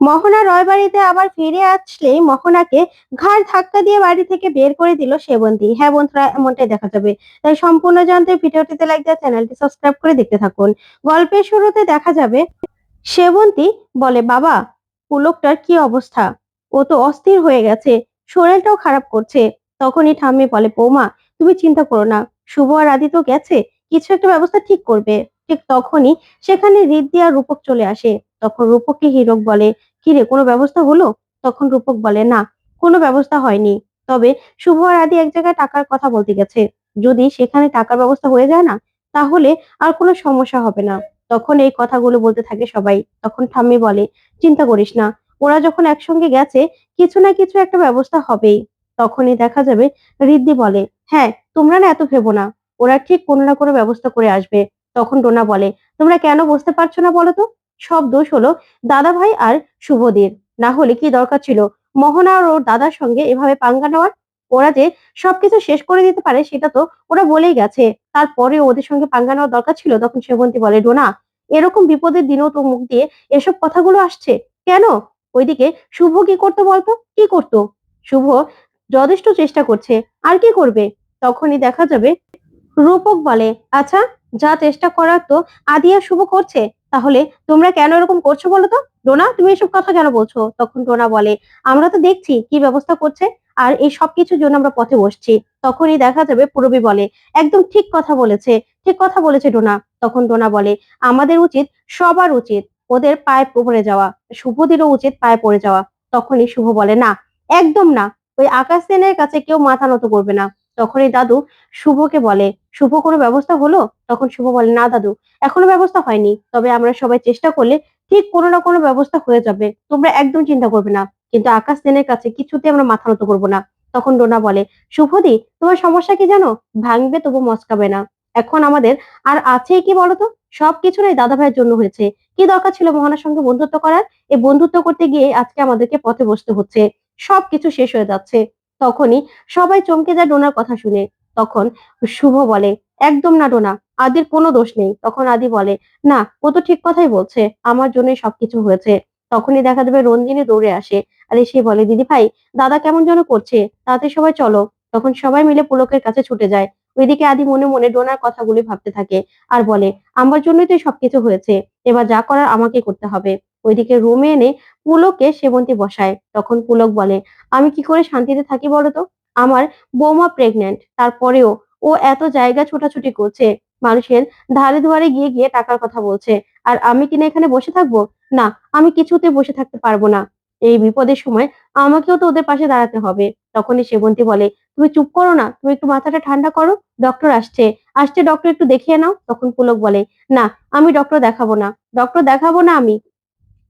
মোহনা রয়বাড়িতে আবার ফিরে আসলেই মোহনাকে ঘাড় ধাক্কা দিয়ে বাড়ি থেকে বের করে দিল সেবন্তী। হ্যাঁ বন্ধুরা, এমনটাই দেখা যাবে। তাই সম্পূর্ণ জানতে ভিডিওটিতে লাইক দিয়ে চ্যানেলটি সাবস্ক্রাইব করে দেখতে থাকুন। গল্পের শুরুতে দেখা যাবে সেবন্তী বলে, বাবা, পুলকটার কি অবস্থা? ও তো অস্থির হয়ে গেছে, শরীরটাও খারাপ করছে। তখনই ঠাম্মি বলে, বৌমা, তুমি চিন্তা করো না, শুভ আর আদি তো গেছে, কিছু একটা ব্যবস্থা ঠিক করবে। ঠিক তখনই সেখানে রিদ্ধি আর রূপক চলে আসে। তখন রূপককে হীরক বলে, কি রে, কোনো ব্যবস্থা হলো? তখন রূপক বলে, না, কোনো ব্যবস্থা হয়নি। তবে শুভ আর আদি এক জায়গায় টাকার কথা বলতে গেছে। যদি সেখানে টাকার ব্যবস্থা হয়ে যায় না, তাহলে আর কোনো সমস্যা হবে না। তখন এই কথাগুলো বলতে থাকে সবাই। তখন ঠাম্মি বলে, চিন্তা করিস না, ওরা যখন একসঙ্গে গেছে, কিছু না কিছু একটা ব্যবস্থা হবেই। তখনই দেখা যাবে রিদ্ধি বলে, হ্যাঁ, তোমরা না এত ভেবো না, ওরা ঠিক কোনো না কোনো ব্যবস্থা করে আসবে। তখন ডোনা বলে, তোমরা কেন বুঝতে পারছো না বলো তো? সব দোষ হলো দাদা ভাই আর শুভদের। না হলে কি দরকার ছিল মোহনা আর ওর দাদার সঙ্গে এভাবে পাঙ্গা নেওয়ার? ওরা যে সবকিছু শেষ করে দিতে পারে সেটা তো ওরা বলেই গেছে। তারপরে ওদের সঙ্গে পাঙ্গা নেওয়ার দরকার ছিল? তখন সেবন্তী বলে, ডোনা, এরকম বিপদের দিনেও তো মুখ দিয়ে এসব কথাগুলো আসছে কেন? ওইদিকে শুভ কি করতো বলতো? কি করতো? শুভ যথেষ্ট চেষ্টা করছে, আর কি করবে? তখনই দেখা যাবে রূপক বলে, আচ্ছা, যা চেষ্টা করার তো আদি আর শুভ করছে, তাহলে তোমরা কেন এরকম করছো বলো তো? ডোনা, তুমি এসব কথা কেন বলছো? তখন ডোনা বলে, আমরা তো দেখছি কি ব্যবস্থা করছে, আর এই সব কিছুর জন্য আমরা পথে বসছি। তখনই দেখা যাবে পূরবী বলে, একদম ঠিক কথা বলেছে, ঠিক কথা বলেছে ডোনা। তখন ডোনা বলে, আমাদের উচিত, সবার উচিত ওদের পায়ে পড়ে যাওয়া, শুভদেরও উচিত পায়ে পড়ে যাওয়া। তখনই শুভ বলে, না, একদম না, ওই আকাশ সেনের কাছে কেউ মাথা নত করবে না। তখনই দাদু শুভকে বলে, শুভ কোনো ব্যবস্থা হলো? তখন শুভ বলে, না দাদু, এখনো ব্যবস্থা হয়নি, তবে আমরা সবাই চেষ্টা করলে ঠিক কোনো না কোনো ব্যবস্থা হয়ে যাবে, তোমরা একদম চিন্তা করবে না। কিন্তু আকাশ সেনের কাছে কিছুতে আমরা মাথা নত করবো না। তখন ডোনা বলে, শুভদি, তোমার সমস্যা কি জানো? ভাঙবে তবু মচকাবে না। এখন আমাদের আর আছে কি বলতো? সবকিছু এই দাদা ভাইয়ের জন্য হয়েছে। কি দরকার ছিল মোহনার সঙ্গে বন্ধুত্ব করার? এই বন্ধুত্ব করতে গিয়ে আজকে আমাদেরকে পথে বসতে হচ্ছে, সবকিছু শেষ হয়ে যাচ্ছে। তখনই সবাই চমকে যায় ডোনার কথা শুনে। তখন শুভ বলে, একদম না ডোনা, আদির কোনো দোষ নেই। তখন আদি বলে, না, ও তো ঠিক কথাই বলছে, আমার জন্যই সবকিছু হয়েছে। তখনই দেখা যাবে রঞ্জিনী দৌড়ে আসে, আর এসে বলে, দিদি ভাই, দাদা কেমন যেন করছে, তাতে সবাই চলো। তখন সবাই মিলে পুলকের কাছে ছুটে যায়। ওইদিকে আদি মনে মনে ডোনার কথাগুলি ভাবতে থাকে, আর বলে, আমার জন্যই তো এই সবকিছু হয়েছে, এবার যা করার আমাকে করতে হবে। ওইদিকে রুমে এনে পুলককে সেবন্তী বসায়। তখন পুলক বলে, আমি কি করে শান্তিতে থাকি বলতো? আমার বৌমা প্রেগন্যান্ট, তারপরেও ও এত জায়গা ছোটাছুটি করছে, মানুষের ধারে দুয়ারে গিয়ে গিয়ে টাকার কথা বলছে, আর আমি কিনা এখানে বসে থাকবো? না, আমি কিছুতে বসে থাকতে পারবো না। এই বিপদের সময় আমাকেও তো ওদের পাশে দাঁড়াতে হবে। তখনই সেবন্তী বলে, তুমি চুপ করো না, তুমি একটু মাথাটা ঠান্ডা করো, ডক্টর আসছে, আসছে, ডক্টর একটু দেখিয়ে নাও। তখন পুলক বলে, না, আমি ডক্টর দেখাবো না, ডক্টর দেখাবো না আমি।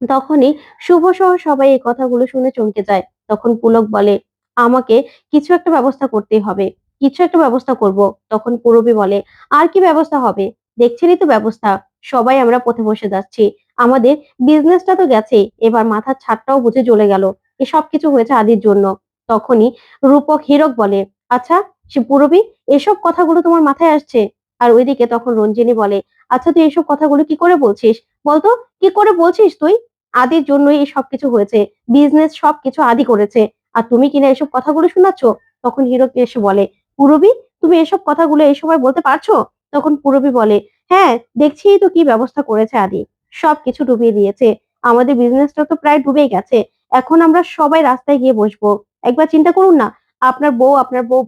তখনই শুভ সহ সবাই এই কথাগুলো শুনে চমকে যায়। তখন পুলক বলে, আমাকে কিছু একটা ব্যবস্থা করতেই হবে, কিছু একটা ব্যবস্থা করব। তখন পূরবী বলে, আর কি ব্যবস্থা হবে? দেখছেনই তো ব্যবস্থা, সবাই আমরা পথে বসে যাচ্ছি, আমাদের বিজনেসটা তো গেছে, এবার মাথার ছাদটাও বুঝে চলে গেল। এসব কিছু হয়েছে আদির জন্য। তখনই রূপক হীরক বলে, আচ্ছা, সে পূরবী, এসব কথাগুলো তোমার মাথায় আসছে? আর ওইদিকে তখন রঞ্জিনী বলে, আচ্ছা, তুই এসব কথাগুলো কি করে বলছিস বলতো? কি করে বলছিস তুই? আদির জন্যই এই সবকিছু হয়েছে, বিজনেস সবকিছু আদি করেছে, আর তুমি কিনা এসব কথাগুলো শোনাচ্ছ? তখন হিরো এসে বলে, পূরবী, তুমি এসব কথাগুলো এই সময় বলতে পারছো? তখন পূরবী বলে, হ্যাঁ, দেখছি তো কি ব্যবস্থা করেছে আদি, সবকিছু ডুবিয়ে দিয়েছে, আমাদের বিজনেসটা তো প্রায় ডুবেই গেছে। এখন আমরা সবাই রাস্তায় গিয়ে বসবো। একবার চিন্তা করুন না, আপনার বউ, আপনার বউ,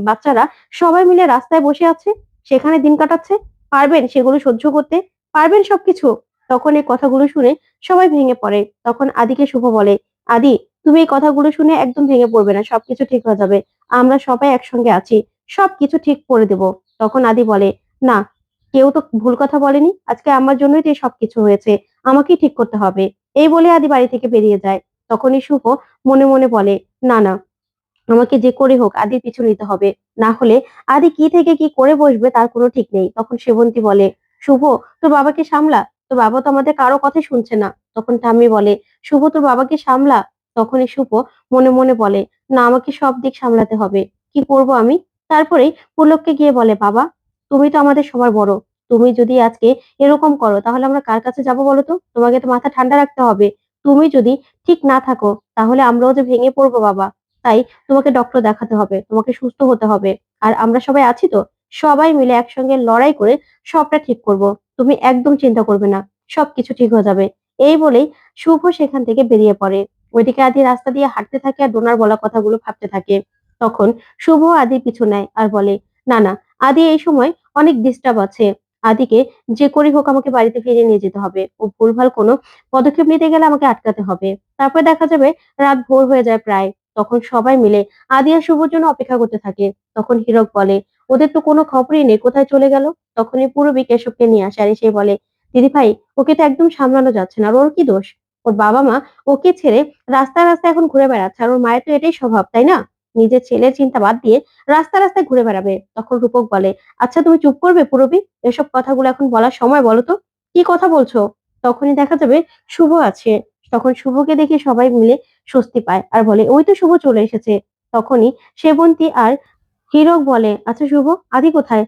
বাচ্চারা সবাই মিলে রাস্তায় বসে আছে, সেখানে দিন কাটাচ্ছে। পারবেন সেগুলো সহ্য করতে? পারবেন সবকিছু? তখন এই কথাগুলো শুনে সবাই ভেঙে পড়ে। তখন আদিকে শুভ বলে, আদি, তুমি এই কথাগুলো শুনে একদম ভেঙে পড়বে না, সবকিছু ঠিক হয়ে যাবে, আমরা সবাই একসঙ্গে আছি, সবকিছু ঠিক করে দেব। তখন আদি বলে, না, কেউ তো ভুল কথা বলেনি, আজকে আমার জন্যই তো এই সবকিছু হয়েছে, আমাকেই ঠিক করতে হবে। এই বলে আদি বাড়ি থেকে বেরিয়ে যায়। তখনই শুভ মনে মনে বলে, না না, আমাকে যে করে হোক আদির পিছু নিতে হবে, না হলে আদি কি থেকে কি করে বসবে তার কোনো ঠিক নেই। তখন সেবন্তী বলে, শুভ, তোর বাবাকে সামলা, তোর বাবা তো আমাদের কারো কথাই শুনছে না। তখন ঠাম্মি বলে, শুভ, তোর বাবাকে সামলা। তখনই শুভ মনে মনে বলে, না, আমাকে সব দিক সামলাতে হবে, কি করব আমি? তারপরেই পুলককে গিয়ে বলে, বাবা, তুমি তো আমাদের সবার বড়, তুমি যদি আজকে এরকম করো তাহলে আমরা কার কাছে যাবো বলো তো? তোমাকে তো মাথা ঠান্ডা রাখতে হবে। তুমি যদি ঠিক না থাকো তাহলে আমরাও যে ভেঙে পড়বো বাবা। তাই তোমাকে ডক্টর দেখাতে হবে, তোমাকে সুস্থ হতে হবে। আর আমরা সবাই আছি তো, সবাই মিলে একসঙ্গে লড়াই করে সবটা ঠিক করব। তুমি একদম চিন্তা করবে না, সবকিছু ঠিক হয়ে যাবে। এই বলেই শুভ সেখান থেকে বেরিয়ে পড়ে। ওইদিকে আদি রাস্তা দিয়ে হাঁটতে থাকে আর ডোনার বলা কথাগুলো ভাবতে থাকে। তখন শুভ আদির পিছু নেয় আর বলে, না না, আদি এই সময় অনেক ডিস্টার্ব আছে। আদিকে যে করে হোক আমাকে বাড়িতে ফিরিয়ে নিয়ে যেতে হবে। ও ভুলভাল কোনো পদক্ষেপ নিতে গেলে আমাকে আটকাতে হবে। তারপর দেখা যাবে রাত ভোর হয়ে যায় প্রায়। তখন সবাই মিলে আদি আর শুভর জন্য অপেক্ষা করতে থাকে। তখন হীরক বলে, ওদের তো কোনো খবরই নেই, কোথায় চলে গেল? তখনই পূরবী কেশবকে নিয়ে আসে আর এসে বলে, দিদি ভাই, ওকে তো একদম সামলানো যাচ্ছে না। আর ওর কি দোষ? ওর বাবা মা ওকে ছেড়ে রাস্তায় রাস্তায় এখন ঘুরে বেড়াচ্ছে। আর ওর মায়ের তো এটাই স্বভাব, তাই না? নিজের ছেলের চিন্তা বাদ দিয়ে রাস্তায় রাস্তায় ঘুরে বেড়াবে। তখন রূপক বলে, আচ্ছা তুমি চুপ করবে পূরবী? এসব কথাগুলো এখন বলার সময়? বলো তো, কি কথা বলছো? তখনই দেখা যাবে শুভ আছে। তখন শুভকে দেখে সবাই মিলে স্বস্তি পায় আর বলে, ওই তো শুভ চলে এসেছে। তখনই সেবন্তী আর হীরক বলে, আচ্ছা শুভ, আদি কোথায়?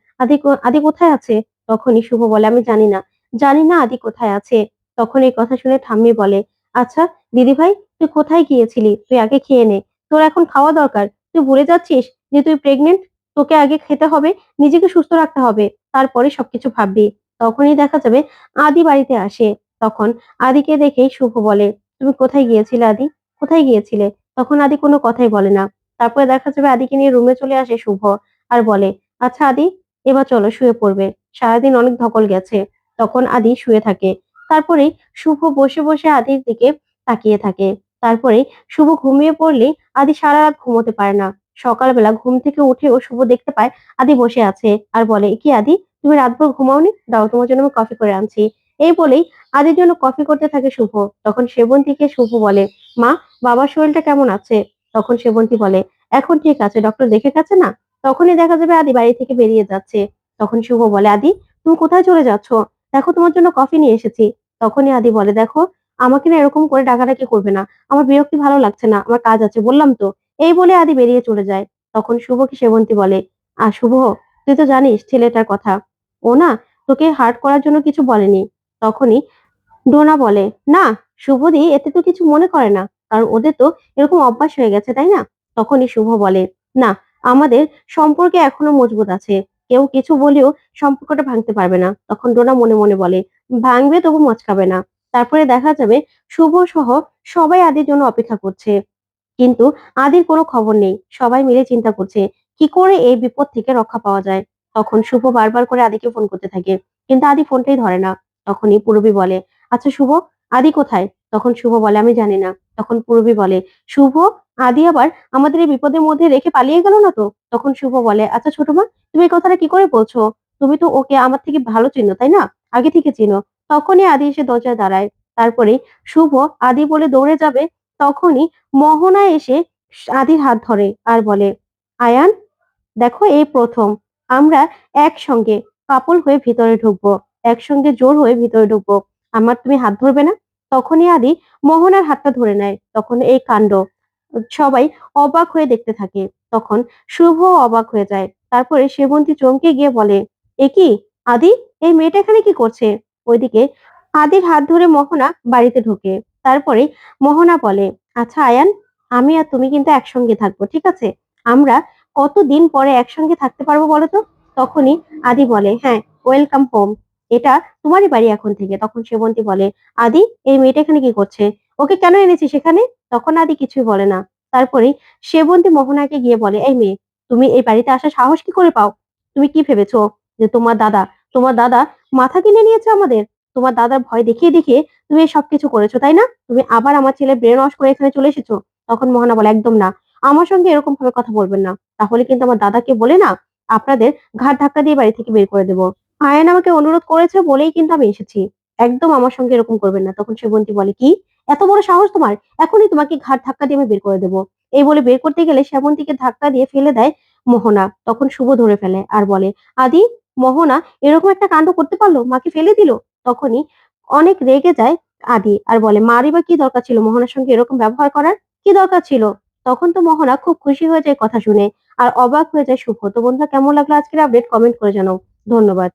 আদি কোথায় আছে? তখনই শুভ বলে, আমি জানি না, জানি না আদি কোথায় আছে। তখন এই কথা শুনে ঠাম্মি বলে, আচ্ছা দিদি ভাই, তুই কোথায় গিয়েছিলি? তুই আগে খেয়ে নে, তোর এখন খাওয়া দরকার। তুই ভুলে যাচ্ছিস যে তুই প্রেগনেন্ট? তোকে আগে খেতে হবে, নিজেকে সুস্থ রাখতে হবে, তারপরে সবকিছু ভাববি। তখনই দেখা যাবে আদি বাড়িতে আসে। তখন আদিকে দেখেই শুভ বলে, তুমি কোথায় গিয়েছিলে আদি? কোথায় গিয়েছিলে? তখন আদি কোনো কথাই বলে না। তারপরে দেখা যাবে আদিকে নিয়ে রুমে চলে আসে শুভ আর বলে, আচ্ছা আদি, এবার চলো শুয়ে পড়বে, সারাদিন অনেক ধকল গেছে। তখন আদি শুয়ে থাকে। তারপরে শুভ বসে বসে আদির দিকে তাকিয়ে থাকে। তারপরে শুভ ঘুমিয়ে পড়লে আদি সারা রাত ঘুমোতে পারে না। সকালবেলা ঘুম থেকে উঠেও শুভ দেখতে পায় আদি বসে আছে আর বলে, কি আদি, তুমি রাতভর ঘুমাওনি? দাও, তোমার জন্য আমি কফি করে আনছি। এই বলেই আদির জন্য কফি করতে থাকে শুভ। তখন সেবন্তীকে শুভ বলে, মা, বাবার শরীরটা কেমন আছে? তখন সেবন্তী বলে, এখন ঠিক আছে, ডক্টর দেখে গেছে না? তখনই দেখা যাবে আদি বাড়ি থেকে বেরিয়ে যাচ্ছে। তখন শুভ বলে, আদি, তুমি কোথায় চলে যাচ্ছ? দেখো, তোমার জন্য কফি নিয়ে এসেছি। তখনই আদি বলে, দেখো, আমাকে না এরকম করে ডাকাডাকি করবে না। আমার বিরক্তি ভালো লাগছে না, আমার কাজ আছে, বললাম তো। এই বলে আদি বেরিয়ে চলে যায়। তখন শুভকে সেবন্তী বলে, শুভ, তুই তো জানিস ছেলেটার কথা। ও না তোকে হার্ট করার জন্য কিছু বলেনি। তখনই ডোনা বলে, না, শুভদি এতে তো কিছু মনে করে না, কারণ ওদের তো এরকম অভ্যাস হয়ে গেছে, তাই না? তখনই শুভ বলে, না, আমাদের সম্পর্কে এখনো মজবুত আছে, কেউ কিছু বলেও সম্পর্কটা ভাঙতে পারবে না। তখন ডোনা মনে মনে বলে, ভাঙবে তবু মচকাবে না। তারপরে দেখা যাবে শুভ সহ সবাই আদির জন্য অপেক্ষা করছে, কিন্তু আদির কোনো খবর নেই। সবাই মিলে চিন্তা করছে কি করে এই বিপদ থেকে রক্ষা পাওয়া যায়। তখন শুভ বারবার করে আদিকে ফোন করতে থাকে, কিন্তু আদি ফোনটাই ধরে না। তখনই পূরবী বলে, আচ্ছা শুভ, আদি কোথায়? তখন শুভ বলে, আমি জানি না। তখন পূরবী বলে, শুভ, আদি আবার আমাদের এই বিপদের মধ্যে রেখে পালিয়ে গেল না তো? তখন শুভ বলে, আচ্ছা ছোট মা, তুমি এই কথাটা কি করে বলছো? তুমি তো ওকে আমার থেকে ভালো চিনো, তাই না? আগে থেকে চিনো। তখনই আদি এসে দরজায় দাঁড়ায়। তারপরে শুভ আদি বলে দৌড়ে যাবে। তখনই মোহনা এসে আদির হাত ধরে আর বলে, আয়ান, দেখো, এই প্রথম আমরা একসঙ্গে কাপল হয়ে ভিতরে ঢুকবো, একসঙ্গে জোর হয়ে ভিতরে ঢুকবো। আমার তুমি হাত ধরবে না? তখনই আদি মোহনার হাতটা ধরে নেয়। তখন এই কাণ্ড সবাই অবাক হয়ে দেখতে থাকে। তখন শুভ অবাক হয়ে যায়। তারপরে সেবন্তী চমকে গিয়ে বলে, এ কি আদি, এই মেয়েটা এখানে কি করছে? ওইদিকে আদির হাত ধরে মোহনা বাড়িতে ঢোকে। তারপরে মোহনা বলে, আচ্ছা আয়ান, আমি আর তুমি কিন্তু একসঙ্গে থাকবো, ঠিক আছে? আমরা কতদিন পরে একসঙ্গে থাকতে পারবো বলো তো? তখনই আদি বলে, হ্যাঁ, ওয়েলকাম হোম, এটা তোমারই বাড়ি এখন থেকে। তখন সেবন্তী বলে, আদি, এই মেয়েটা এখানে কি করছে? ওকে কেন এনেছিস সেখানে? তখন আদি কিছুই বলে না। তারপরে সেবন্তী মোহনাকে গিয়ে বলে, এই মেয়ে, তুমি এই বাড়িতে আসার সাহস কি করে পাও? তুমি কি ভেবেছো যে তোমার দাদা মাথা কিনে নিয়েছে আমাদের? তোমার দাদার ভয় দেখিয়ে দেখিয়ে তুমি এই সবকিছু করেছো, তাই না? তুমি আবার আমার ছেলে ব্রেন ওয়াশ করে এখানে চলে এসেছো। তখন মোহনা বলে, একদম না, আমার সঙ্গে এরকম ভাবে কথা বলবেন না, তাহলে কিন্তু আমার দাদাকে বলে না আপনাদের ঘাড় ধাক্কা দিয়ে বাড়ি থেকে বের করে দেবো। আয়ান আমাকে অনুরোধ করেছে বলেই কিন্তু আমি এসেছি, একদম আমার সঙ্গে এরকম করবেন না। তখন সেবন্তী বলে, কি এত বড় সাহস তোমার? এখনই তোমাকে ঘাড় ধাক্কা দিয়ে আমি বের করে দেবো। এই বলে বের করতে গেলে সেবন্তীকে ধাক্কা দিয়ে ফেলে দেয় মোহনা। তখন শুভ ধরে ফেলে আর বলে, আদি, মোহনা এরকম একটা কাণ্ড করতে পারলো, মাকে ফেলে দিল। তখনই অনেক রেগে যায় আদি আর বলে, মারই বা কি দরকার ছিল মোহনার সঙ্গে এরকম ব্যবহার করার? কি দরকার ছিল? তখন তো মোহনা খুব খুশি হয়ে যায় কথা শুনে আর অবাক হয়ে যায় শুভ। তো বন্ধুরা, কেমন লাগলো আজকের আপডেট? কমেন্ট করে জানাও। ধন্যবাদ।